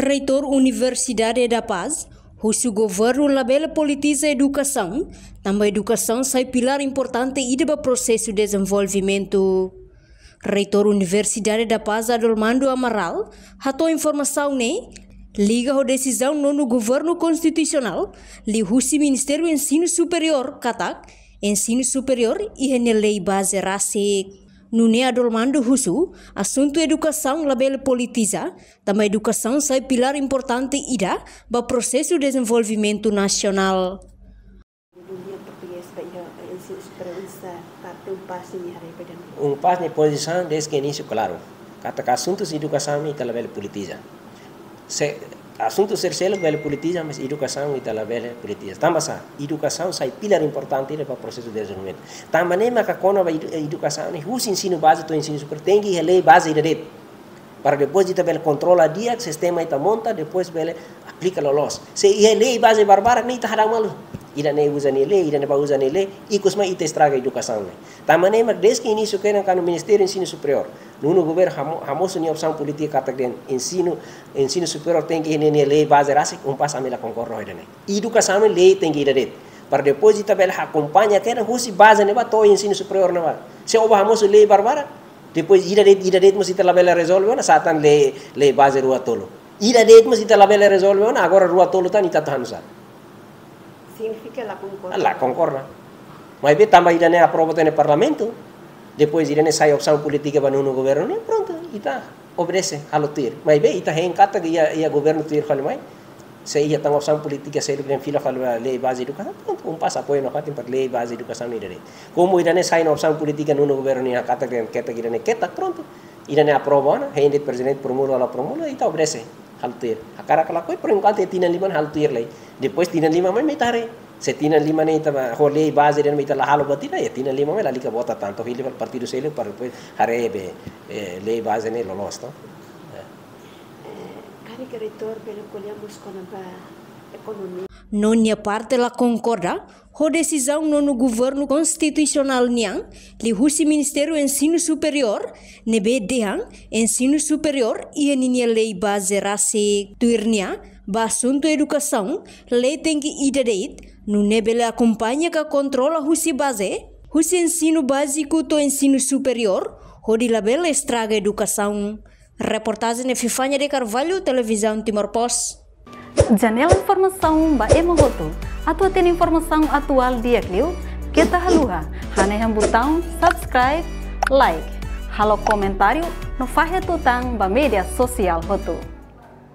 Reitor Universidade da Paz, o governo labela politiza educação, também educação sai pilar importante e do processo de desenvolvimento. Reitor Universidade da Paz, Adolmando Amaral, hatou informação liga a decisão no governo constitucional, li o Ministério do Ensino Superior, CATAC, Ensino Superior e na lei base RASEC. Nune Adolmando Husu, assunto educação label politiza, também educação sai pilar importante ida para o processo de desenvolvimento nacional. Passo de posição desde que início, claro. Cada assuntos de educação e label politiza. Assuntos terceiros label politiza, mas educação e label politiza. Também educação sai pilar importante para o processo de desenvolvimento. Também mas quando a educação é o ensino básico, o ensino superior tem que lei base de rede. Para depois de também controlar dia, o sistema está monta, depois ele aplica los. Se a lei base barbara nem está malu. Ida nem usa nem lei, ida nem para usar nem lei, e cosma ita estraga a educação. Também mas desde que início que no Ministério do Ensino Superior, no governo hamos uma opção política que ensino superior tem que ir na lei base rasa, passo a mim concordo aí. Educação é lei tem que ir dentro. Para depois de também acompanha que não fosse base nem para todo ensino superior não vai. Se o hamos lei barbara, depois ida dentro mas ita labela resolve, na satan lei base rua tolo. Ida dentro mas ita labela resolve, agora rua tolo tá ita tahan usar. Significa la concorda. La concorda. Mas bem também ida nem aprova no parlamento. Depois ida nem sai opção política para no governo, pronto, ita obedece a lotir. Mas bem ita rencata que ia governo ter fala mais. Se ia tem opção política se ele fila fala lei base educação, pronto, passa apoio no fatin para lei base educação ni dere. Como ida nem sai na opção política no governo ni kata que ida nem keta, pronto. Ida nem aprova, na rende presidente promulga la promulga ita obedece. Haltir. Akara kala koi por enquanto tinan lima haltir lei. Depois tinan lima mais metare. Se tinan lima nem tá rolei base den meta la halo batida ya tinan lima mais ali que bota tanto ele para partido sele para depois harebe lei base ne lolos to. Kari diretor pelo colhamos com a economia. Nonia parte la concorda, a decisão no governo constitucional niang, li husi Ministério do Ensino Superior, nebe dehang, Ensino Superior e a lei base rase tuirnia, ba assunto educação, lei tem que idadeit, no nebele acompanha que controla husi base, husi ensino básico to ensino superior, hodi labela estraga educação. Reportagem de Fifanya de Carvalho, Televisão Timor Post. Janela informação ba emohoto. Atau tem informação atual dia kliu, kita haluha. Haneham botão subscribe, like, halo comentário no fahe tutang ba media sosial hoto.